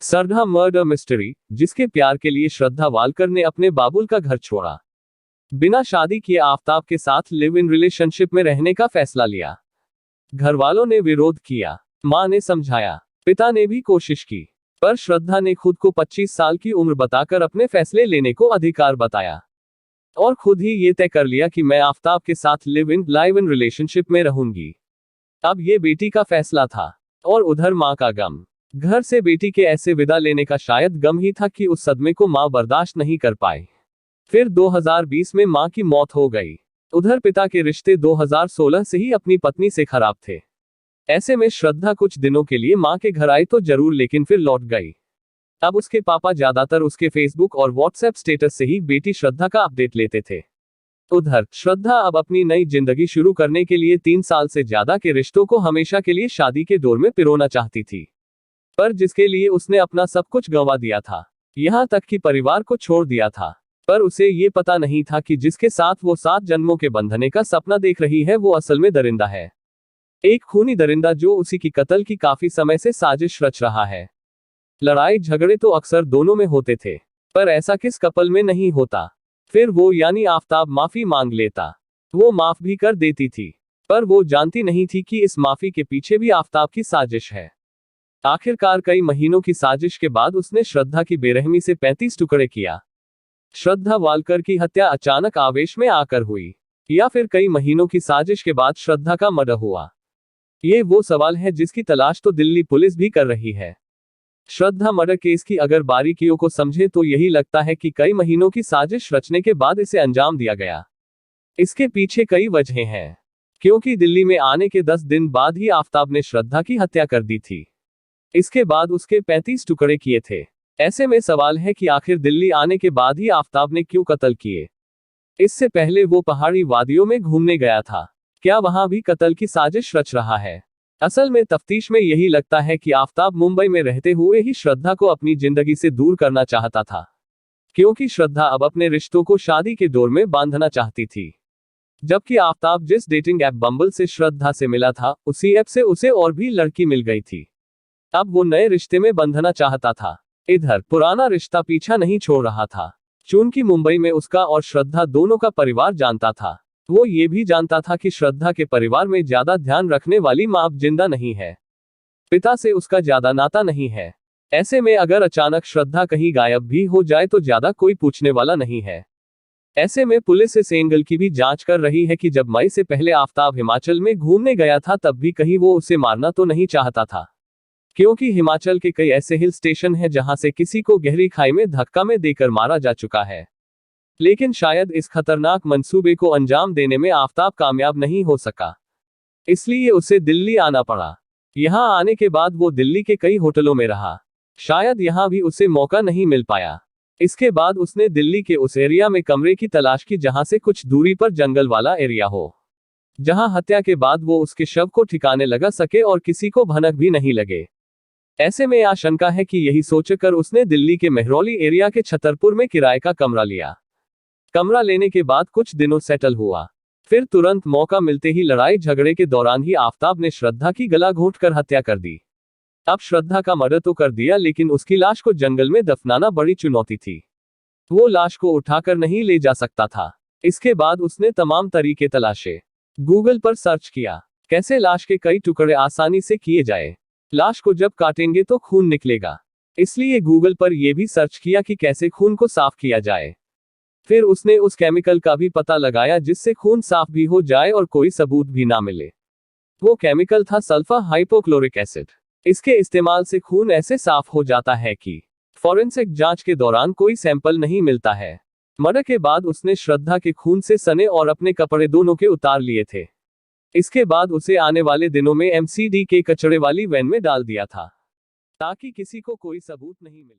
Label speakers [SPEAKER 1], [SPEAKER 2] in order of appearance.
[SPEAKER 1] Sharda murder mystery, जिसके प्यार के लिए श्रद्धा वालकर ने अपने बाबुल का घर छोड़ा। बिना शादी किए आफताब के साथ लिव इन रिलेशनशिप में रहने का फैसला लिया। घर वालों ने विरोध किया, मां ने समझाया, पिता ने भी कोशिश की, पर श्रद्धा ने खुद को 25 साल की उम्र बताकर अपने फैसले लेने को अधिकार बताया और खुद ही ये तय कर लिया कि मैं आफताब के साथ लाइव इन रिलेशनशिप में रहूंगी। अब ये बेटी का फैसला था और उधर मां का गम। घर से बेटी के ऐसे विदा लेने का शायद गम ही था कि उस सदमे को मां बर्दाश्त नहीं कर पाई। फिर 2020 में मां की मौत हो गई। उधर पिता के रिश्ते 2016 से ही अपनी पत्नी से खराब थे। ऐसे में श्रद्धा कुछ दिनों के लिए मां के घर आई तो जरूर, लेकिन फिर लौट गई। अब उसके पापा ज्यादातर उसके फेसबुक और व्हाट्सएप स्टेटस से ही बेटी श्रद्धा का अपडेट लेते थे। उधर श्रद्धा अब अपनी नई जिंदगी शुरू करने के लिए 3 साल से ज्यादा के रिश्तों को हमेशा के लिए शादी के डोर में पिरोना चाहती थी, पर जिसके लिए उसने अपना सब कुछ गंवा दिया था, यहां तक कि परिवार को छोड़ दिया था। पर उसे ये पता नहीं था कि जिसके साथ वो 7 जन्मों के बंधने का सपना देख रही है वो असल में दरिंदा है, एक खूनी दरिंदा जो उसी की कत्ल की काफी समय से साजिश रच रहा है। लड़ाई झगड़े तो अक्सर दोनों में होते थे, पर ऐसा किस कपल में नहीं होता। फिर वो यानी आफताब माफी मांग लेता, वो माफ भी कर देती थी, पर वो जानती नहीं थी कि इस माफी के पीछे भी आफताब की साजिश है। आखिरकार कई महीनों की साजिश के बाद उसने श्रद्धा की बेरहमी से 35 टुकड़े किया। श्रद्धा वालकर की हत्या अचानक आवेश में आकर हुई, या फिर कई महीनों की साजिश के बाद श्रद्धा का मर्डर हुआ? ये वो सवाल है जिसकी तलाश तो दिल्ली पुलिस भी कर रही है। श्रद्धा मर्डर केस की अगर बारीकियों को समझे तो यही लगता है कि कई महीनों की साजिश रचने के बाद इसे अंजाम दिया गया। इसके पीछे कई वजहें हैं, क्योंकि दिल्ली में आने के 10 दिन बाद ही आफताब ने श्रद्धा की हत्या कर दी थी। इसके बाद उसके 35 टुकड़े किए थे। ऐसे में सवाल है कि आखिर दिल्ली आने के बाद ही आफताब ने क्यों कत्ल किए? इससे पहले वो पहाड़ी वादियों में घूमने गया था, क्या वहां भी कत्ल की साजिश रच रहा है? असल में तफ्तीश में यही लगता है कि आफताब मुंबई में रहते हुए ही श्रद्धा को अपनी जिंदगी से दूर करना चाहता था, क्योंकि श्रद्धा अब अपने रिश्तों को शादी के डोर में बांधना चाहती थी। जबकि आफताब जिस डेटिंग ऐप बम्बल से श्रद्धा से मिला था, उसी ऐप से उसे और भी लड़की मिल गई थी। अब वो नए रिश्ते में बंधना चाहता था। इधर पुराना रिश्ता पीछा नहीं छोड़ रहा था, चूंकि मुंबई में उसका और श्रद्धा दोनों का परिवार जानता था। वो ये भी जानता था कि श्रद्धा के परिवार में ज्यादा ध्यान रखने वाली मां अब जिंदा नहीं है, पिता से उसका ज्यादा नाता नहीं है। ऐसे में अगर अचानक श्रद्धा कहीं गायब भी हो जाए तो ज्यादा कोई पूछने वाला नहीं है। ऐसे में पुलिस इस एंगल की भी जांच कर रही है कि जब मई से पहले आफताब हिमाचल में घूमने गया था तब भी कहीं वो उसे मारना तो नहीं चाहता था, क्योंकि हिमाचल के कई ऐसे हिल स्टेशन हैं जहां से किसी को गहरी खाई में धक्का में देकर मारा जा चुका है। लेकिन शायद इस खतरनाक मंसूबे को अंजाम देने में आफताब कामयाब नहीं हो सका, इसलिए उसे दिल्ली आना पड़ा। यहां आने के बाद वो दिल्ली के कई होटलों में रहा, शायद यहां भी उसे मौका नहीं मिल पाया। इसके बाद उसने दिल्ली के उस एरिया में कमरे की तलाश की जहां से कुछ दूरी पर जंगल वाला एरिया हो, जहां हत्या के बाद वो उसके शव को ठिकाने लगा सके और किसी को भनक भी नहीं लगे। ऐसे में आशंका है कि यही सोचकर उसने दिल्ली के मेहरौली एरिया के छतरपुर में किराए का कमरा लिया। कमरा लेने के बाद कुछ दिनों सेटल हुआ, फिर तुरंत मौका मिलते ही लड़ाई झगड़े के दौरान ही आफताब ने श्रद्धा की गला घोंटकर हत्या कर दी। अब श्रद्धा का मर्डर तो कर दिया, लेकिन उसकी लाश को जंगल में दफनाना बड़ी चुनौती थी। वो लाश को उठाकर नहीं ले जा सकता था। इसके बाद उसने तमाम तरीके तलाशे, गूगल पर सर्च किया, कैसे लाश के कई टुकड़े आसानी से किए जाए। लाश को जब काटेंगे तो खून निकलेगा, इसलिए गूगल पर यह भी सर्च किया कि कैसे खून को साफ किया जाए। फिर उसने उस केमिकल का भी पता लगाया जिससे खून साफ भी हो जाए और कोई सबूत भी ना मिले। वो केमिकल था सल्फा हाइपोक्लोरिक एसिड। इसके इस्तेमाल से खून ऐसे साफ हो जाता है कि फॉरेंसिक जांच के दौरान कोई सैंपल नहीं मिलता है। मर्डर के बाद उसने श्रद्धा के खून से सने और अपने कपड़े दोनों के उतार लिए थे। इसके बाद उसे आने वाले दिनों में MCD के कचड़े वाली वैन में डाल दिया था, ताकि किसी को कोई सबूत नहीं मिले।